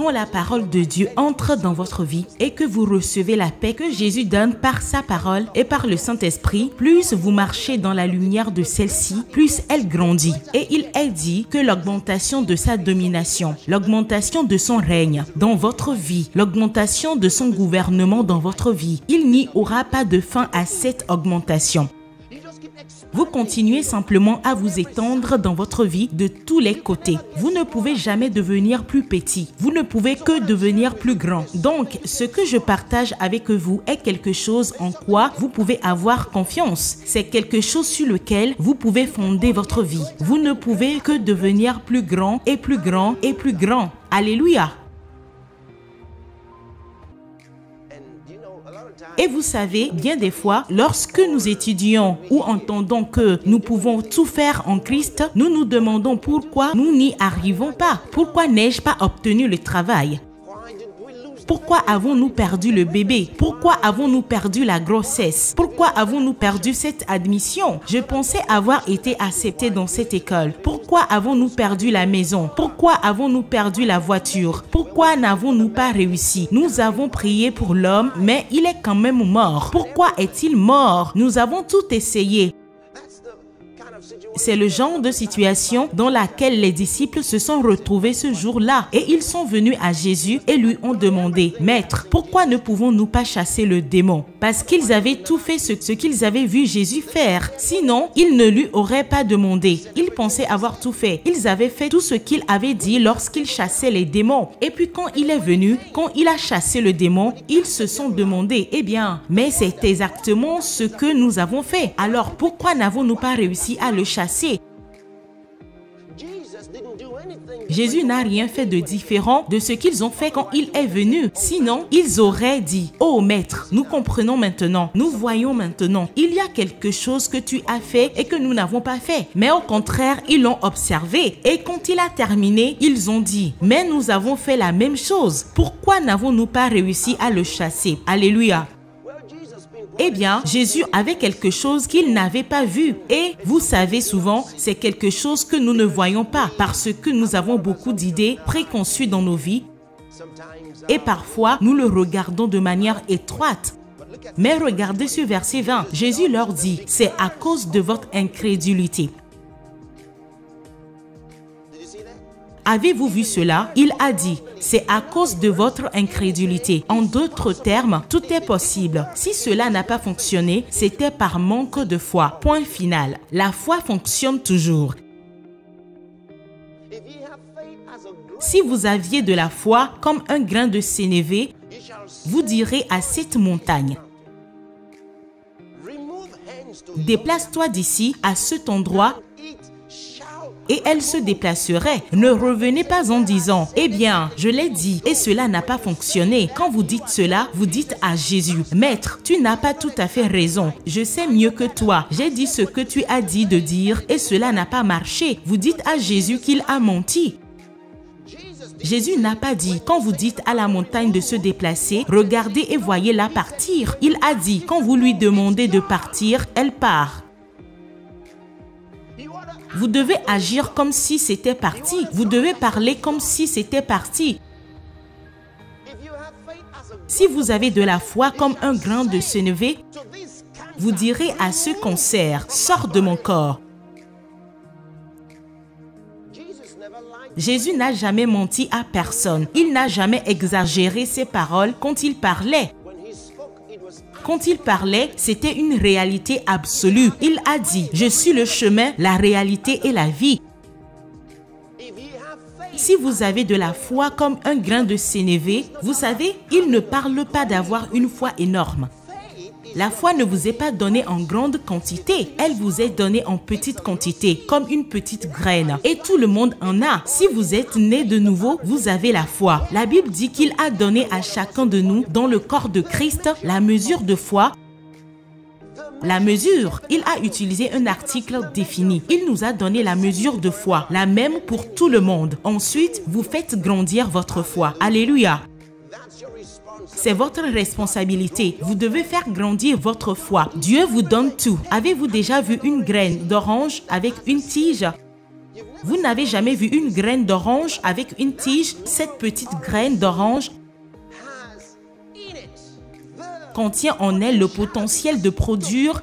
quand la parole de Dieu entre dans votre vie et que vous recevez la paix que Jésus donne par sa parole et par le Saint-Esprit, plus vous marchez dans la lumière de celle-ci, plus elle grandit. Et il est dit que l'augmentation de sa domination, l'augmentation de son règne dans votre vie, l'augmentation de son gouvernement dans votre vie, il n'y aura pas de fin à cette augmentation. Vous continuez simplement à vous étendre dans votre vie de tous les côtés. Vous ne pouvez jamais devenir plus petit. Vous ne pouvez que devenir plus grand. Donc, ce que je partage avec vous est quelque chose en quoi vous pouvez avoir confiance. C'est quelque chose sur lequel vous pouvez fonder votre vie. Vous ne pouvez que devenir plus grand et plus grand et plus grand. Alléluia! Et vous savez, bien des fois, lorsque nous étudions ou entendons que nous pouvons tout faire en Christ, nous nous demandons pourquoi nous n'y arrivons pas. Pourquoi n'ai-je pas obtenu le travail? Pourquoi avons-nous perdu le bébé? Pourquoi avons-nous perdu la grossesse? Pourquoi avons-nous perdu cette admission? Je pensais avoir été accepté dans cette école. Pourquoi avons-nous perdu la maison? Pourquoi avons-nous perdu la voiture? Pourquoi n'avons-nous pas réussi? Nous avons prié pour l'homme, mais il est quand même mort. Pourquoi est-il mort? Nous avons tout essayé. C'est le genre de situation dans laquelle les disciples se sont retrouvés ce jour-là. Et ils sont venus à Jésus et lui ont demandé, « Maître, pourquoi ne pouvons-nous pas chasser le démon ?» Parce qu'ils avaient tout fait ce qu'ils avaient vu Jésus faire. Sinon, ils ne lui auraient pas demandé. Ils pensaient avoir tout fait. Ils avaient fait tout ce qu'il avait dit lorsqu'il chassait les démons. Et puis quand il est venu, quand il a chassé le démon, ils se sont demandé, « Eh bien, mais c'est exactement ce que nous avons fait. Alors pourquoi n'avons-nous pas réussi à le chasser? » Jésus n'a rien fait de différent de ce qu'ils ont fait quand il est venu. Sinon, ils auraient dit, « Oh maître, nous comprenons maintenant, nous voyons maintenant. Il y a quelque chose que tu as fait et que nous n'avons pas fait. » Mais au contraire, ils l'ont observé. Et quand il a terminé, ils ont dit, « Mais nous avons fait la même chose. Pourquoi n'avons-nous pas réussi à le chasser? » Alléluia. Eh bien, Jésus avait quelque chose qu'il n'avait pas vu. Et vous savez souvent, c'est quelque chose que nous ne voyons pas parce que nous avons beaucoup d'idées préconçues dans nos vies. Et parfois, nous le regardons de manière étroite. Mais regardez ce verset 20. Jésus leur dit, c'est à cause de votre incrédulité. Avez-vous vu cela? Il a dit, c'est à cause de votre incrédulité. En d'autres termes, tout est possible. Si cela n'a pas fonctionné, c'était par manque de foi. Point final. La foi fonctionne toujours. Si vous aviez de la foi comme un grain de sénévé, vous direz à cette montagne, déplace-toi d'ici à cet endroit, et elle se déplacerait. Ne revenez pas en disant, eh bien, je l'ai dit et cela n'a pas fonctionné. Quand vous dites cela, vous dites à Jésus, Maître, tu n'as pas tout à fait raison. Je sais mieux que toi. J'ai dit ce que tu as dit de dire et cela n'a pas marché. Vous dites à Jésus qu'il a menti. Jésus n'a pas dit, quand vous dites à la montagne de se déplacer, regardez et voyez-la partir. Il a dit, quand vous lui demandez de partir, elle part. Vous devez agir comme si c'était parti. Vous devez parler comme si c'était parti. Si vous avez de la foi comme un grain de sénévé, vous direz à ce concert, sors de mon corps. Jésus n'a jamais menti à personne. Il n'a jamais exagéré ses paroles quand il parlait. Quand il parlait, c'était une réalité absolue. Il a dit, je suis le chemin, la réalité et la vie. Si vous avez de la foi comme un grain de sénévé, vous savez, il ne parle pas d'avoir une foi énorme. La foi ne vous est pas donnée en grande quantité, elle vous est donnée en petite quantité, comme une petite graine. Et tout le monde en a. Si vous êtes né de nouveau, vous avez la foi. La Bible dit qu'il a donné à chacun de nous, dans le corps de Christ, la mesure de foi. La mesure, il a utilisé un article défini. Il nous a donné la mesure de foi, la même pour tout le monde. Ensuite, vous faites grandir votre foi. Alléluia. C'est votre responsabilité. Vous devez faire grandir votre foi. Dieu vous donne tout. Avez-vous déjà vu une graine d'orange avec une tige? Vous n'avez jamais vu une graine d'orange avec une tige? Cette petite graine d'orange contient en elle le potentiel de produire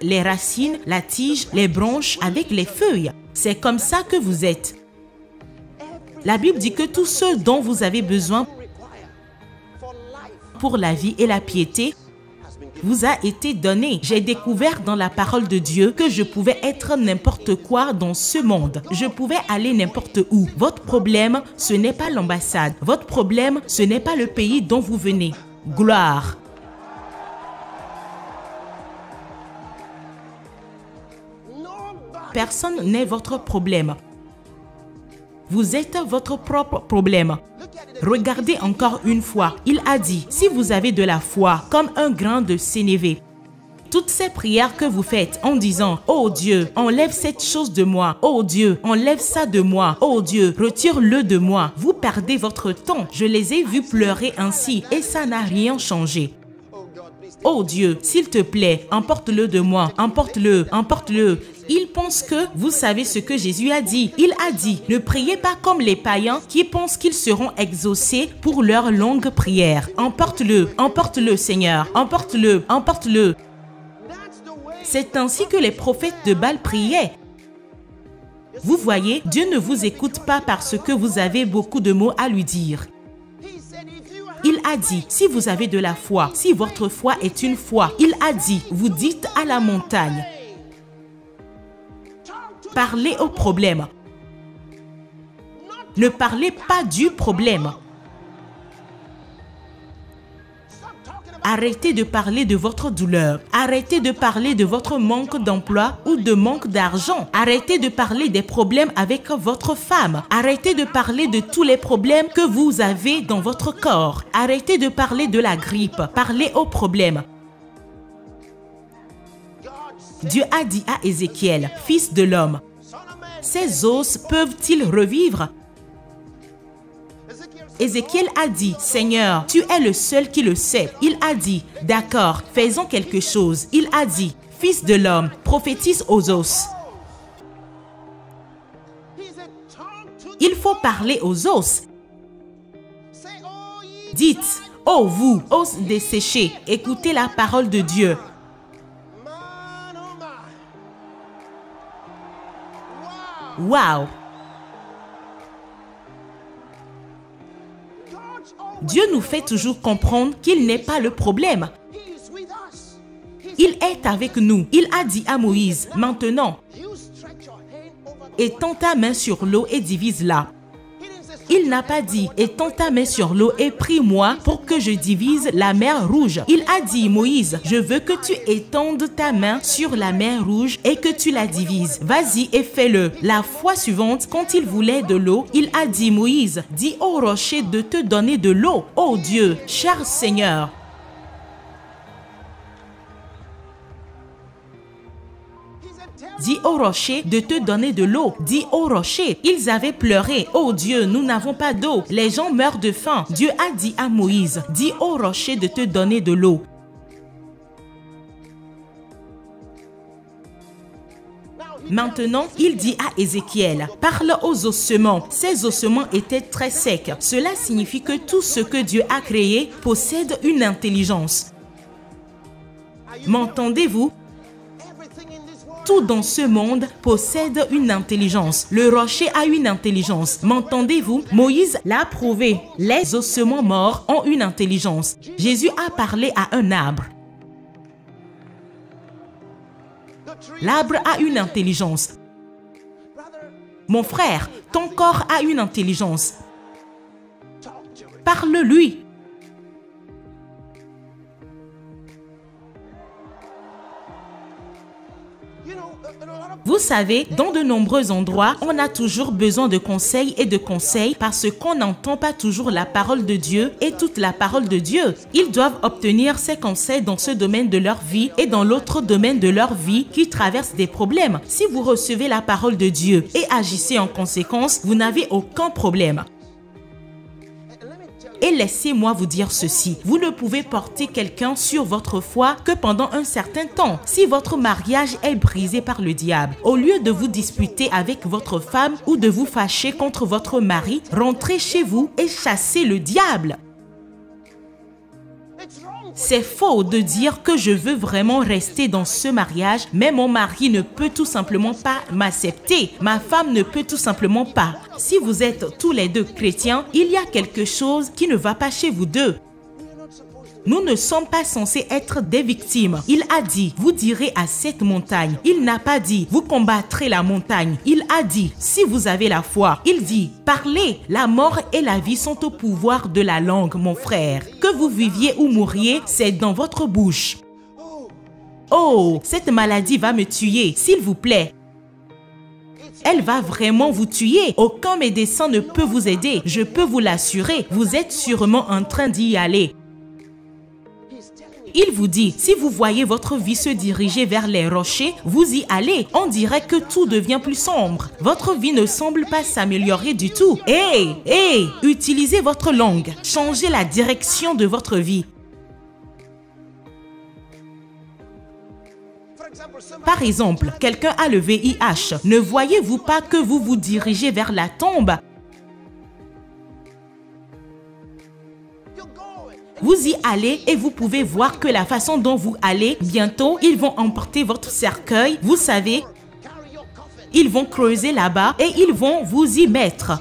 les racines, la tige, les branches avec les feuilles. C'est comme ça que vous êtes. La Bible dit que tout ce dont vous avez besoin pour la vie et la piété vous a été donné. J'ai découvert dans la parole de Dieu que je pouvais être n'importe quoi dans ce monde. Je pouvais aller n'importe où. Votre problème, ce n'est pas l'ambassade. Votre problème, ce n'est pas le pays dont vous venez. Gloire. Personne n'est votre problème. Vous êtes votre propre problème. Regardez encore une fois. Il a dit, si vous avez de la foi comme un grain de sénévé, toutes ces prières que vous faites en disant, oh Dieu, enlève cette chose de moi. Oh Dieu, enlève ça de moi. Oh Dieu, retire-le de moi. Vous perdez votre temps. Je les ai vus pleurer ainsi et ça n'a rien changé. Oh Dieu, s'il te plaît, emporte-le de moi. Emporte-le, emporte-le. Ils pensent que vous savez ce que Jésus a dit. Il a dit, ne priez pas comme les païens qui pensent qu'ils seront exaucés pour leurs longues prières. Emporte-le, emporte-le Seigneur, emporte-le, emporte-le. C'est ainsi que les prophètes de Baal priaient. Vous voyez, Dieu ne vous écoute pas parce que vous avez beaucoup de mots à lui dire. Il a dit, si vous avez de la foi, si votre foi est une foi, il a dit, vous dites à la montagne, parlez au problème. Ne parlez pas du problème. Arrêtez de parler de votre douleur. Arrêtez de parler de votre manque d'emploi ou de manque d'argent. Arrêtez de parler des problèmes avec votre femme. Arrêtez de parler de tous les problèmes que vous avez dans votre corps. Arrêtez de parler de la grippe. Parlez aux problèmes. Dieu a dit à Ézéchiel, fils de l'homme, ces os peuvent-ils revivre? Ézéchiel a dit, Seigneur, tu es le seul qui le sait. Il a dit, d'accord, faisons quelque chose. Il a dit, fils de l'homme, prophétise aux os. Il faut parler aux os. Dites, oh vous, os desséchés, écoutez la parole de Dieu. Waouh! Dieu nous fait toujours comprendre qu'il n'est pas le problème. Il est avec nous. Il a dit à Moïse, maintenant, étends ta main sur l'eau et divise-la. Il n'a pas dit, étends ta main sur l'eau et prie-moi pour que je divise la mer Rouge. Il a dit, Moïse, je veux que tu étendes ta main sur la mer Rouge et que tu la divises. Vas-y et fais-le. La fois suivante, quand il voulait de l'eau, il a dit, Moïse, dis au rocher de te donner de l'eau. Oh Dieu, cher Seigneur. Dis au rocher de te donner de l'eau. Dis au rocher. Ils avaient pleuré. Oh Dieu, nous n'avons pas d'eau. Les gens meurent de faim. Dieu a dit à Moïse, dis au rocher de te donner de l'eau. Maintenant, il dit à Ézéchiel, parle aux ossements. Ces ossements étaient très secs. Cela signifie que tout ce que Dieu a créé possède une intelligence. M'entendez-vous? Tout dans ce monde possède une intelligence. Le rocher a une intelligence. M'entendez-vous? Moïse l'a prouvé. Les ossements morts ont une intelligence. Jésus a parlé à un arbre. L'arbre a une intelligence. Mon frère, ton corps a une intelligence. Parle-lui. Vous savez, dans de nombreux endroits, on a toujours besoin de conseils et de conseils parce qu'on n'entend pas toujours la parole de Dieu et toute la parole de Dieu. Ils doivent obtenir ces conseils dans ce domaine de leur vie et dans l'autre domaine de leur vie qui traverse des problèmes. Si vous recevez la parole de Dieu et agissez en conséquence, vous n'avez aucun problème. Et laissez-moi vous dire ceci, vous ne pouvez porter quelqu'un sur votre foi que pendant un certain temps. Si votre mariage est brisé par le diable, au lieu de vous disputer avec votre femme ou de vous fâcher contre votre mari, rentrez chez vous et chassez le diable. C'est faux de dire que je veux vraiment rester dans ce mariage, mais mon mari ne peut tout simplement pas m'accepter. Ma femme ne peut tout simplement pas. Si vous êtes tous les deux chrétiens, il y a quelque chose qui ne va pas chez vous deux. Nous ne sommes pas censés être des victimes. Il a dit, vous direz à cette montagne. Il n'a pas dit, vous combattrez la montagne. Il a dit, si vous avez la foi. Il dit, parlez. La mort et la vie sont au pouvoir de la langue, mon frère. Que vous viviez ou mouriez, c'est dans votre bouche. Oh, cette maladie va me tuer, s'il vous plaît. Elle va vraiment vous tuer. Aucun médecin ne peut vous aider. Je peux vous l'assurer. Vous êtes sûrement en train d'y aller. Il vous dit, si vous voyez votre vie se diriger vers les rochers, vous y allez. On dirait que tout devient plus sombre. Votre vie ne semble pas s'améliorer du tout. Hey, utilisez votre langue. Changez la direction de votre vie. Par exemple, quelqu'un a le VIH. Ne voyez-vous pas que vous vous dirigez vers la tombe? Vous y allez et vous pouvez voir que la façon dont vous allez, bientôt, ils vont emporter votre cercueil. Vous savez, ils vont creuser là-bas et ils vont vous y mettre.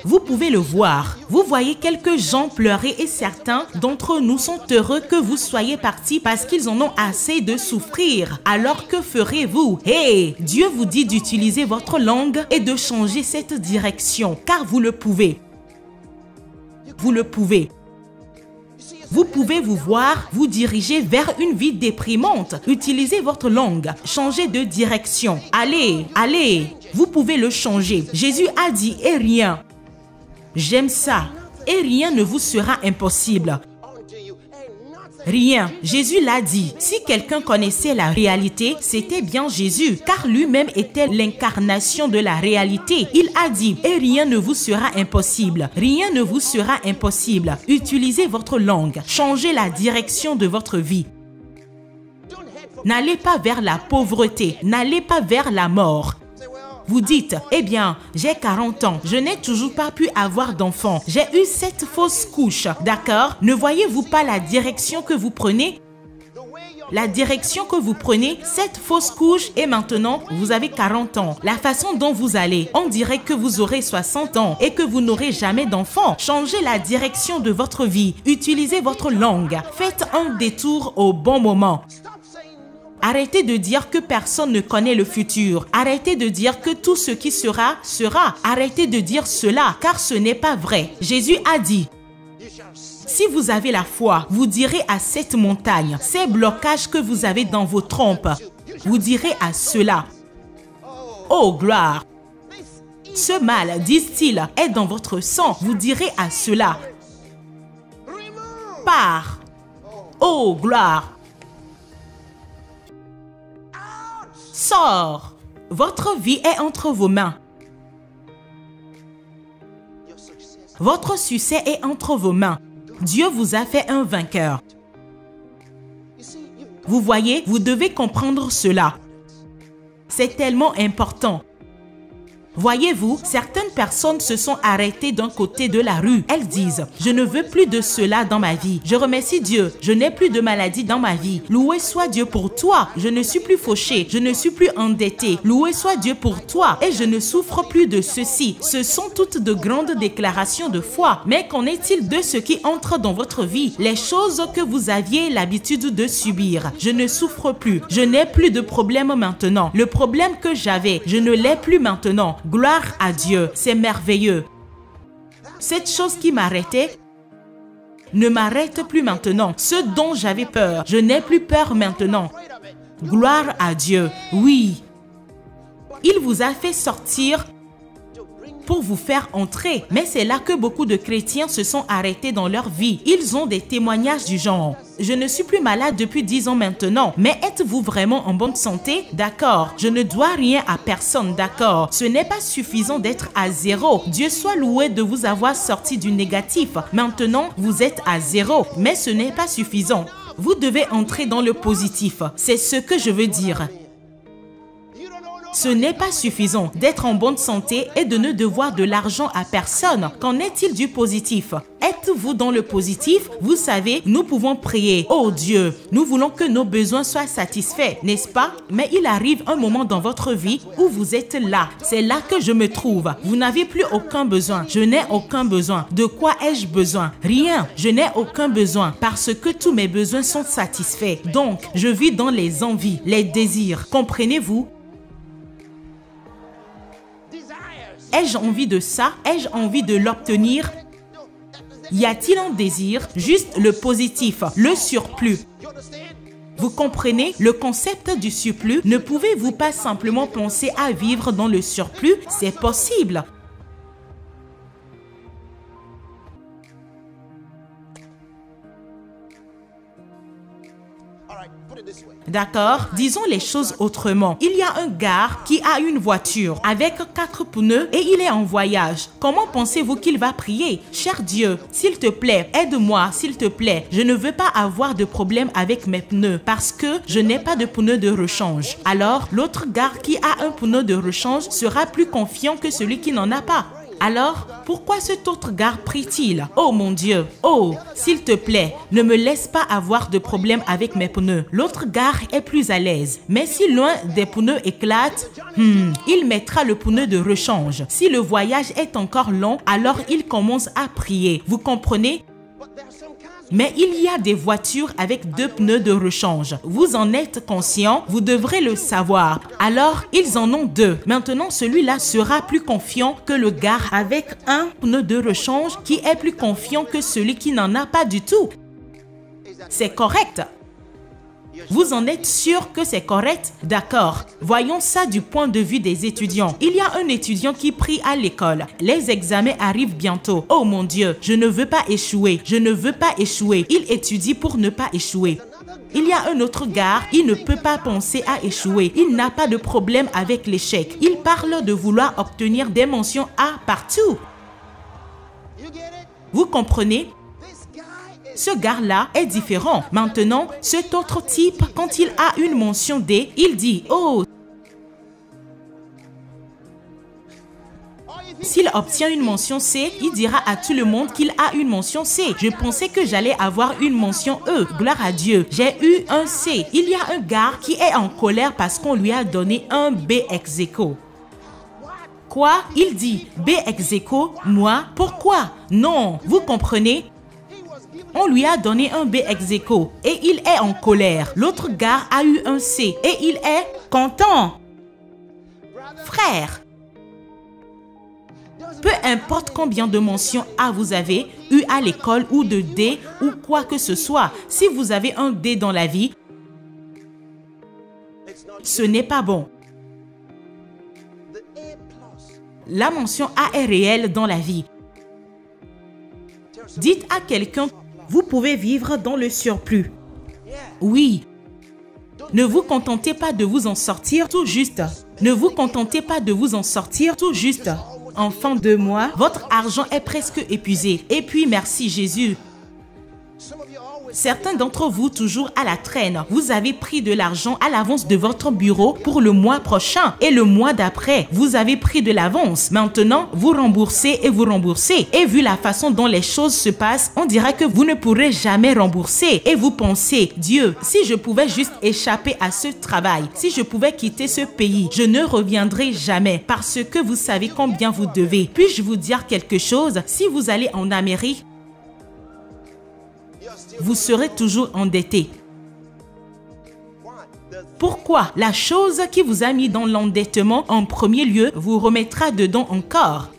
Vous pouvez le voir. Vous voyez quelques gens pleurer et certains d'entre nous sont heureux que vous soyez partis parce qu'ils en ont assez de souffrir. Alors que ferez-vous? Hey, Dieu vous dit d'utiliser votre langue et de changer cette direction, car vous le pouvez. Vous le pouvez. Vous pouvez vous voir, vous diriger vers une vie déprimante. Utilisez votre langue. Changez de direction. Allez. Vous pouvez le changer. Jésus a dit, et rien. J'aime ça. Et rien ne vous sera impossible. Rien. Jésus l'a dit. Si quelqu'un connaissait la réalité, c'était bien Jésus, car lui-même était l'incarnation de la réalité. Il a dit, et rien ne vous sera impossible. Rien ne vous sera impossible. Utilisez votre langue. Changez la direction de votre vie. N'allez pas vers la pauvreté. N'allez pas vers la mort. Vous dites, eh bien, j'ai 40 ans, je n'ai toujours pas pu avoir d'enfant. J'ai eu cette fausse couche, d'accord? Ne voyez-vous pas la direction que vous prenez? La direction que vous prenez, cette fausse couche, et maintenant, vous avez 40 ans. La façon dont vous allez, on dirait que vous aurez 60 ans et que vous n'aurez jamais d'enfant. Changez la direction de votre vie. Utilisez votre langue. Faites un détour au bon moment. Arrêtez de dire que personne ne connaît le futur. Arrêtez de dire que tout ce qui sera, sera. Arrêtez de dire cela, car ce n'est pas vrai. Jésus a dit, si vous avez la foi, vous direz à cette montagne, ces blocages que vous avez dans vos trompes, vous direz à cela, oh gloire, ce mal, disent-ils, est dans votre sang. Vous direz à cela, pars, oh gloire. Sors. Votre vie est entre vos mains. Votre succès est entre vos mains. Dieu vous a fait un vainqueur. Vous voyez, vous devez comprendre cela. C'est tellement important. Voyez-vous, certaines personnes se sont arrêtées d'un côté de la rue. Elles disent, je ne veux plus de cela dans ma vie. Je remercie Dieu, je n'ai plus de maladie dans ma vie. Loué soit Dieu pour toi. Je ne suis plus fauché, je ne suis plus endetté. Loué soit Dieu pour toi et je ne souffre plus de ceci. Ce sont toutes de grandes déclarations de foi. Mais qu'en est-il de ce qui entre dans votre vie? Les choses que vous aviez l'habitude de subir. Je ne souffre plus. Je n'ai plus de problème maintenant. Le problème que j'avais, je ne l'ai plus maintenant. Gloire à Dieu, c'est merveilleux. Cette chose qui m'arrêtait ne m'arrête plus maintenant. Ce dont j'avais peur, je n'ai plus peur maintenant. Gloire à Dieu, oui. Il vous a fait sortir pour vous faire entrer. Mais c'est là que beaucoup de chrétiens se sont arrêtés dans leur vie. Ils ont des témoignages du genre: je ne suis plus malade depuis 10 ans maintenant. Mais êtes-vous vraiment en bonne santé? D'accord. Je ne dois rien à personne. D'accord. Ce n'est pas suffisant d'être à zéro. Dieu soit loué de vous avoir sorti du négatif. Maintenant, vous êtes à zéro. Mais ce n'est pas suffisant. Vous devez entrer dans le positif. C'est ce que je veux dire. Ce n'est pas suffisant d'être en bonne santé et de ne devoir de l'argent à personne. Qu'en est-il du positif? Êtes-vous dans le positif? Vous savez, nous pouvons prier: oh Dieu, nous voulons que nos besoins soient satisfaits, n'est-ce pas? Mais il arrive un moment dans votre vie où vous êtes là. C'est là que je me trouve. Vous n'avez plus aucun besoin. Je n'ai aucun besoin. De quoi ai-je besoin? Rien. Je n'ai aucun besoin parce que tous mes besoins sont satisfaits. Donc, je vis dans les envies, les désirs. Comprenez-vous? Ai-je envie de ça? Ai-je envie de l'obtenir? Y a-t-il un désir? Juste le positif, le surplus. Vous comprenez le concept du surplus? Ne pouvez-vous pas simplement penser à vivre dans le surplus? C'est possible. D'accord, disons les choses autrement. Il y a un gars qui a une voiture avec 4 pneus et il est en voyage. Comment pensez-vous qu'il va prier? Cher Dieu, s'il te plaît, aide-moi, s'il te plaît. Je ne veux pas avoir de problème avec mes pneus parce que je n'ai pas de pneus de rechange. Alors, l'autre gars qui a un pneu de rechange sera plus confiant que celui qui n'en a pas. Alors, pourquoi cet autre gars prie-t-il? Oh mon Dieu, oh, s'il te plaît, ne me laisse pas avoir de problème avec mes pneus. L'autre gars est plus à l'aise. Mais si l'un des pneus éclate, il mettra le pneu de rechange. Si le voyage est encore long, alors il commence à prier. Vous comprenez? Mais il y a des voitures avec 2 pneus de rechange. Vous en êtes conscient? Vous devrez le savoir. Alors, ils en ont 2. Maintenant, celui-là sera plus confiant que le gars avec un pneu de rechange qui est plus confiant que celui qui n'en a pas du tout. C'est correct. Vous en êtes sûr que c'est correct? D'accord. Voyons ça du point de vue des étudiants. Il y a un étudiant qui prie à l'école. Les examens arrivent bientôt. Oh mon Dieu, je ne veux pas échouer. Je ne veux pas échouer. Il étudie pour ne pas échouer. Il y a un autre gars, il ne peut pas penser à échouer. Il n'a pas de problème avec l'échec. Il parle de vouloir obtenir des mentions A partout. Vous comprenez? Ce gars-là est différent. Maintenant, cet autre type, quand il a une mention D, il dit: oh, s'il obtient une mention C, il dira à tout le monde qu'il a une mention C. Je pensais que j'allais avoir une mention E. Gloire à Dieu. J'ai eu un C. Il y a un gars qui est en colère parce qu'on lui a donné un B ex aequo. Quoi? Il dit: B ex aequo? Moi? Pourquoi? Non. Vous comprenez? On lui a donné un B ex aequo et il est en colère. L'autre gars a eu un C et il est content. Frère, peu importe combien de mentions A vous avez eu à l'école ou de D ou quoi que ce soit, si vous avez un D dans la vie, ce n'est pas bon. La mention A est réelle dans la vie. Dites à quelqu'un: vous pouvez vivre dans le surplus. Oui. Ne vous contentez pas de vous en sortir tout juste. Ne vous contentez pas de vous en sortir tout juste. En fin de mois, votre argent est presque épuisé. Et puis, merci Jésus. Certains d'entre vous toujours à la traîne. Vous avez pris de l'argent à l'avance de votre bureau pour le mois prochain et le mois d'après. Vous avez pris de l'avance. Maintenant, vous remboursez et vous remboursez. Et vu la façon dont les choses se passent, on dira que vous ne pourrez jamais rembourser. Et vous pensez: Dieu, si je pouvais juste échapper à ce travail, si je pouvais quitter ce pays, je ne reviendrai jamais parce que vous savez combien vous devez. Puis-je vous dire quelque chose? Si vous allez en Amérique, vous serez toujours endetté. Pourquoi? La chose qui vous a mis dans l'endettement en premier lieu vous remettra dedans encore.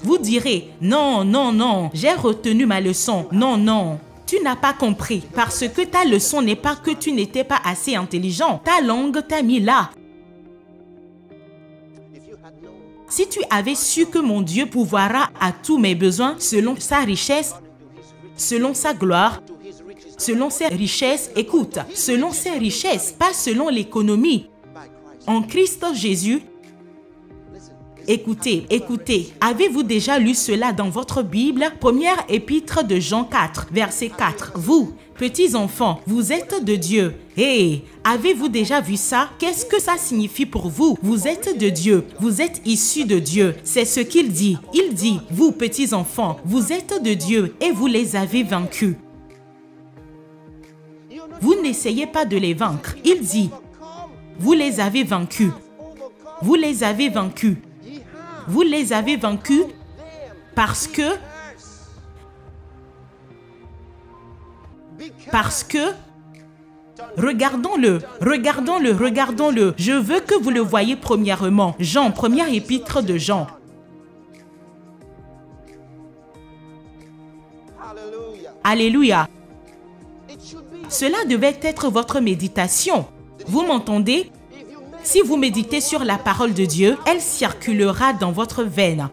Vous direz: non, non, non, j'ai retenu ma leçon. Non, non. Tu n'as pas compris parce que ta leçon n'est pas que tu n'étais pas assez intelligent. Ta langue t'a mis là. Si tu avais su que mon Dieu pourvoira à tous mes besoins selon sa richesse, selon sa gloire, selon ses richesses, écoute, selon ses richesses, pas selon l'économie. En Christ Jésus, écoutez, avez-vous déjà lu cela dans votre Bible? Première épître de Jean 4, verset 4. Vous, petits enfants, vous êtes de Dieu. Hey, avez-vous déjà vu ça? Qu'est-ce que ça signifie pour vous? Vous êtes de Dieu, vous êtes issus de Dieu. C'est ce qu'il dit. Il dit, vous, petits enfants, vous êtes de Dieu et vous les avez vaincus. Vous n'essayez pas de les vaincre. Il dit, vous les avez vaincus. Vous les avez vaincus. Vous les avez vaincus parce que regardons-le. Je veux que vous le voyez premièrement. Jean, première épître de Jean. Alléluia. Cela devait être votre méditation. Vous m'entendez? Si vous méditez sur la parole de Dieu, elle circulera dans votre veine.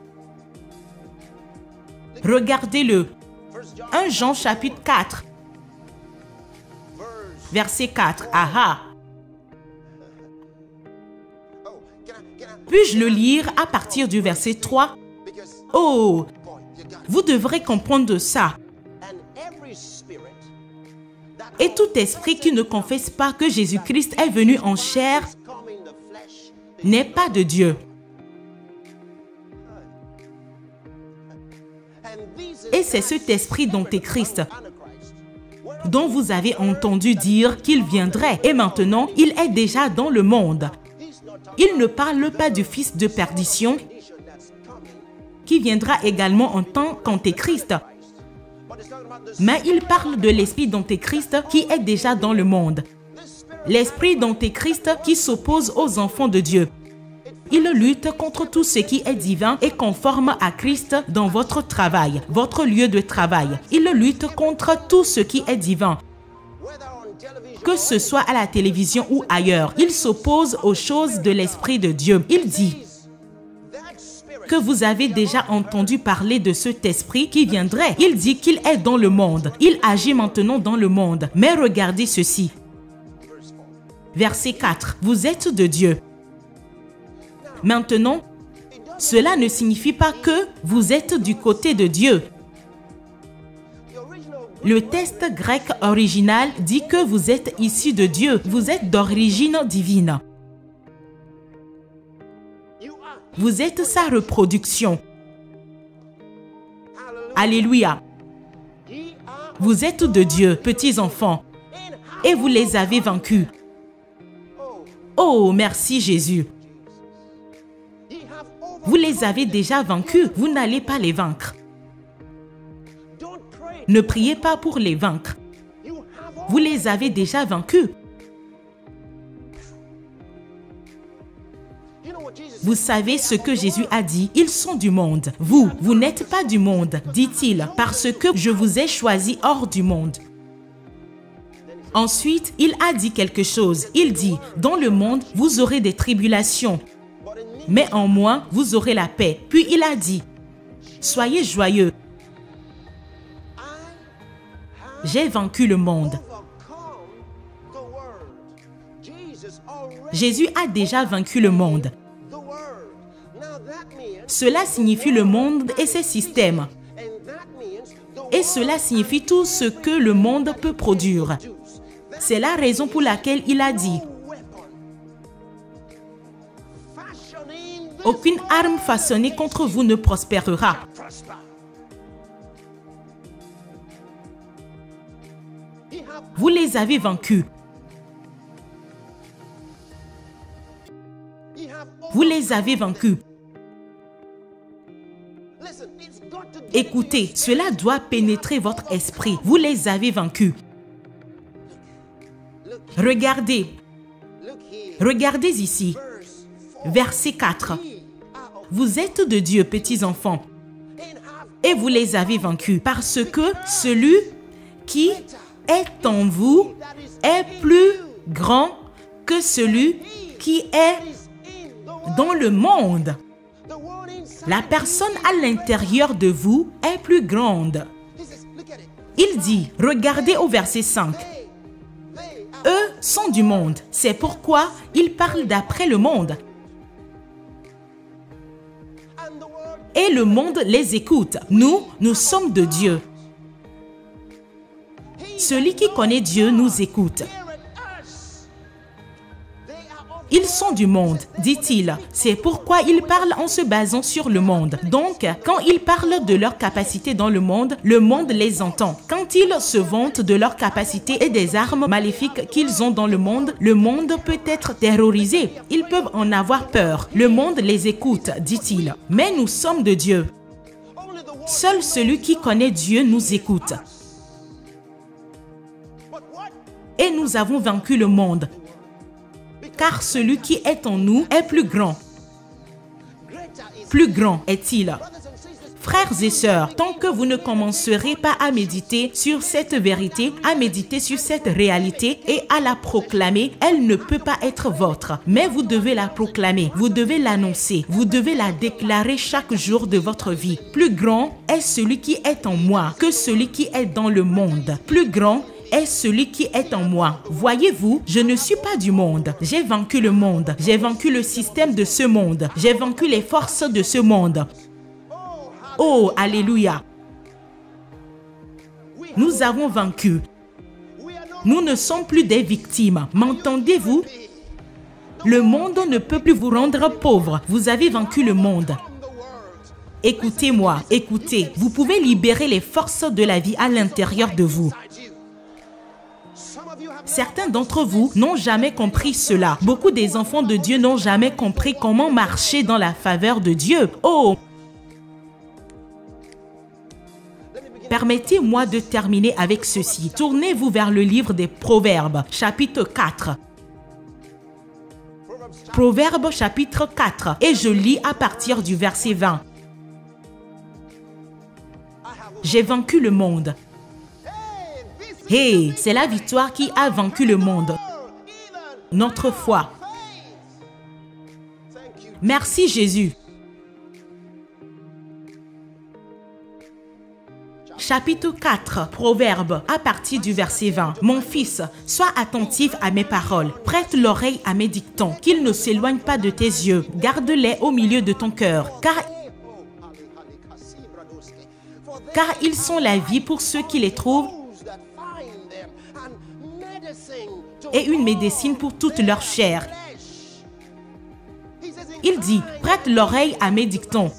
Regardez-le. 1 Jean chapitre 4. Verset 4. Aha. Puis-je le lire à partir du verset 3? Oh, vous devrez comprendre ça. Et tout esprit qui ne confesse pas que Jésus-Christ est venu en chair n'est pas de Dieu. Et c'est cet esprit d'Antéchrist dont vous avez entendu dire qu'il viendrait. Et maintenant, il est déjà dans le monde. Il ne parle pas du fils de perdition qui viendra également en tant qu'Antéchrist. Mais il parle de l'esprit d'Antéchrist qui est déjà dans le monde. L'esprit d'Antéchrist qui s'oppose aux enfants de Dieu. Il lutte contre tout ce qui est divin et conforme à Christ dans votre travail, votre lieu de travail. Il lutte contre tout ce qui est divin. Que ce soit à la télévision ou ailleurs, il s'oppose aux choses de l'Esprit de Dieu. Il dit que vous avez déjà entendu parler de cet esprit qui viendrait. Il dit qu'il est dans le monde. Il agit maintenant dans le monde. Mais regardez ceci. Verset 4. Vous êtes de Dieu. Maintenant, cela ne signifie pas que vous êtes du côté de Dieu. Le texte grec original dit que vous êtes issus de Dieu. Vous êtes d'origine divine. Vous êtes sa reproduction. Alléluia. Vous êtes de Dieu, petits enfants, et vous les avez vaincus. Oh, merci Jésus. Vous les avez déjà vaincus, vous n'allez pas les vaincre. Ne priez pas pour les vaincre. Vous les avez déjà vaincus. Vous savez ce que Jésus a dit? Ils sont du monde. Vous n'êtes pas du monde, dit-il, parce que je vous ai choisi hors du monde. Ensuite, il a dit quelque chose. Il dit, dans le monde, vous aurez des tribulations, mais en moi, vous aurez la paix. Puis il a dit, soyez joyeux. J'ai vaincu le monde. Jésus a déjà vaincu le monde. Cela signifie le monde et ses systèmes. Et cela signifie tout ce que le monde peut produire. C'est la raison pour laquelle il a dit, aucune arme façonnée contre vous ne prospérera. Vous les avez vaincus. Vous les avez vaincus. Écoutez, cela doit pénétrer votre esprit. Vous les avez vaincus. Regardez. Regardez ici. Verset 4. Vous êtes de Dieu, petits enfants, et vous les avez vaincus, parce que celui qui est en vous est plus grand que celui qui est dans le monde. La personne à l'intérieur de vous est plus grande. Il dit, regardez au verset 5. Eux sont du monde, c'est pourquoi ils parlent d'après le monde. Et le monde les écoute. Nous sommes de Dieu. Celui qui connaît Dieu nous écoute. Ils sont du monde, dit-il. C'est pourquoi ils parlent en se basant sur le monde. Donc, quand ils parlent de leur capacité dans le monde les entend. Quand ils se vantent de leur capacité et des armes maléfiques qu'ils ont dans le monde peut être terrorisé. Ils peuvent en avoir peur. Le monde les écoute, dit-il. Mais nous sommes de Dieu. Seul celui qui connaît Dieu nous écoute. Et nous avons vaincu le monde. Car celui qui est en nous est plus grand. Plus grand est-il. Frères et sœurs, tant que vous ne commencerez pas à méditer sur cette vérité, à méditer sur cette réalité et à la proclamer, elle ne peut pas être votre. Mais vous devez la proclamer, vous devez l'annoncer, vous devez la déclarer chaque jour de votre vie. Plus grand est celui qui est en moi que celui qui est dans le monde. Plus grand est celui qui est en moi. Voyez-vous, je ne suis pas du monde. J'ai vaincu le monde. J'ai vaincu le système de ce monde. J'ai vaincu les forces de ce monde. Oh, alléluia. Nous avons vaincu. Nous ne sommes plus des victimes. M'entendez-vous? Le monde ne peut plus vous rendre pauvre. Vous avez vaincu le monde. Écoutez-moi, écoutez. Vous pouvez libérer les forces de la vie à l'intérieur de vous. Certains d'entre vous n'ont jamais compris cela. Beaucoup des enfants de Dieu n'ont jamais compris comment marcher dans la faveur de Dieu. Oh! Permettez-moi de terminer avec ceci. Tournez-vous vers le livre des Proverbes, chapitre 4. Proverbes, chapitre 4. Et je lis à partir du verset 20. J'ai vaincu le monde. Hey, c'est la victoire qui a vaincu le monde. Notre foi. Merci Jésus. Chapitre 4, Proverbes, à partir du verset 20. Mon fils, sois attentif à mes paroles. Prête l'oreille à mes dictons, qu'ils ne s'éloignent pas de tes yeux. Garde-les au milieu de ton cœur, car ils sont la vie pour ceux qui les trouvent et une médecine pour toute leur chair. Il dit, prête l'oreille à mes dictons.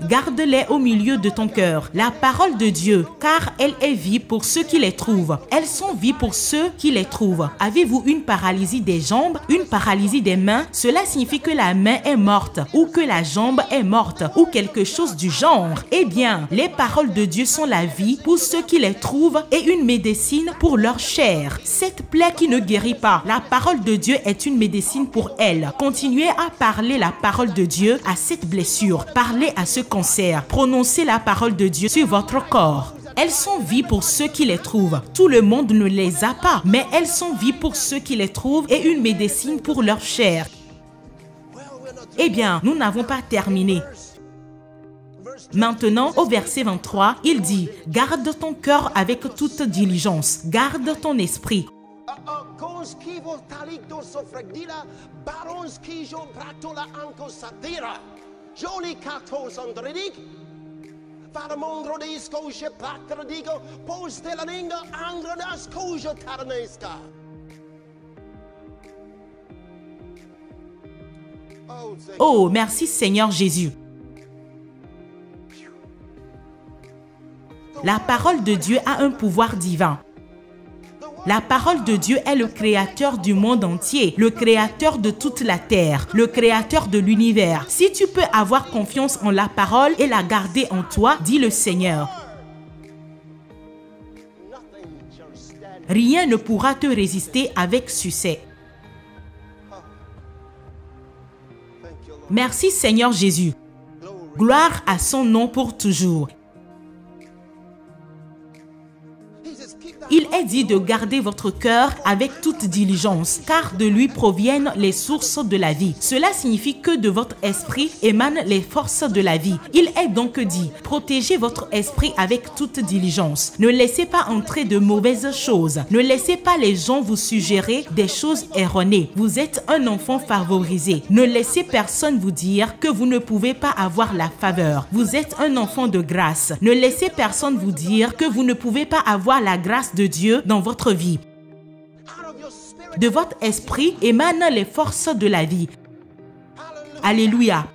Garde-les au milieu de ton cœur. La parole de Dieu, car elle est vie pour ceux qui les trouvent. Elles sont vie pour ceux qui les trouvent. Avez-vous une paralysie des jambes, une paralysie des mains? Cela signifie que la main est morte ou que la jambe est morte ou quelque chose du genre. Eh bien, les paroles de Dieu sont la vie pour ceux qui les trouvent et une médecine pour leur chair. Cette plaie qui ne guérit pas, la parole de Dieu est une médecine pour elle. Continuez à parler la parole de Dieu à cette blessure. Parlez à ce cancer. Prononcez la parole de Dieu sur votre corps. Elles sont vie pour ceux qui les trouvent. Tout le monde ne les a pas, mais elles sont vie pour ceux qui les trouvent et une médecine pour leur chair. Eh bien, nous n'avons pas terminé. Maintenant, au verset 23, il dit, « Garde ton cœur avec toute diligence. Garde ton esprit. » Oh, merci Seigneur Jésus. La parole de Dieu a un pouvoir divin. La parole de Dieu est le créateur du monde entier, le créateur de toute la terre, le créateur de l'univers. Si tu peux avoir confiance en la parole et la garder en toi, dit le Seigneur, rien ne pourra te résister avec succès. Merci Seigneur Jésus. Gloire à son nom pour toujours. Il est dit de garder votre cœur avec toute diligence, car de lui proviennent les sources de la vie. Cela signifie que de votre esprit émanent les forces de la vie. Il est donc dit, protégez votre esprit avec toute diligence. Ne laissez pas entrer de mauvaises choses. Ne laissez pas les gens vous suggérer des choses erronées. Vous êtes un enfant favorisé. Ne laissez personne vous dire que vous ne pouvez pas avoir la faveur. Vous êtes un enfant de grâce. Ne laissez personne vous dire que vous ne pouvez pas avoir la grâce de Dieu dans votre vie. De votre esprit émanent les forces de la vie. Alléluia.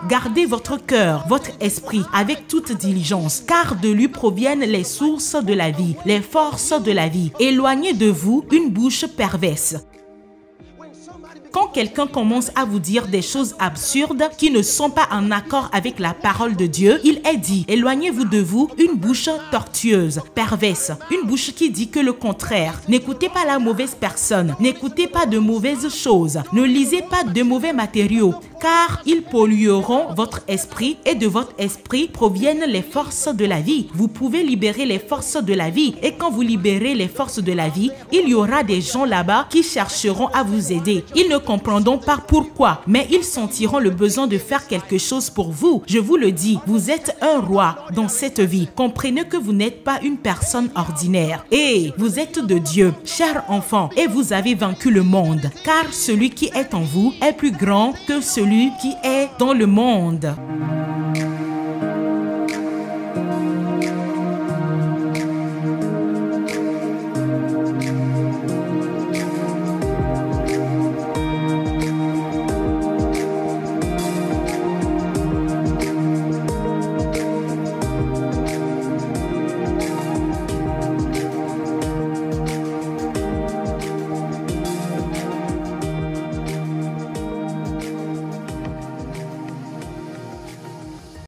Gardez votre cœur, votre esprit avec toute diligence, car de lui proviennent les sources de la vie, les forces de la vie. Éloignez de vous une bouche perverse. Quand quelqu'un commence à vous dire des choses absurdes qui ne sont pas en accord avec la parole de Dieu, il est dit, éloignez-vous de vous une bouche tortueuse, perverse, une bouche qui dit que le contraire. N'écoutez pas la mauvaise personne, n'écoutez pas de mauvaises choses, ne lisez pas de mauvais matériaux, car ils pollueront votre esprit et de votre esprit proviennent les forces de la vie. Vous pouvez libérer les forces de la vie et quand vous libérez les forces de la vie, il y aura des gens là-bas qui chercheront à vous aider. Ils ne comprendront pas pourquoi, mais ils sentiront le besoin de faire quelque chose pour vous. Je vous le dis, vous êtes un roi dans cette vie. Comprenez que vous n'êtes pas une personne ordinaire. Et vous êtes de Dieu, cher enfant, et vous avez vaincu le monde, car celui qui est en vous est plus grand que celui qui est dans le monde.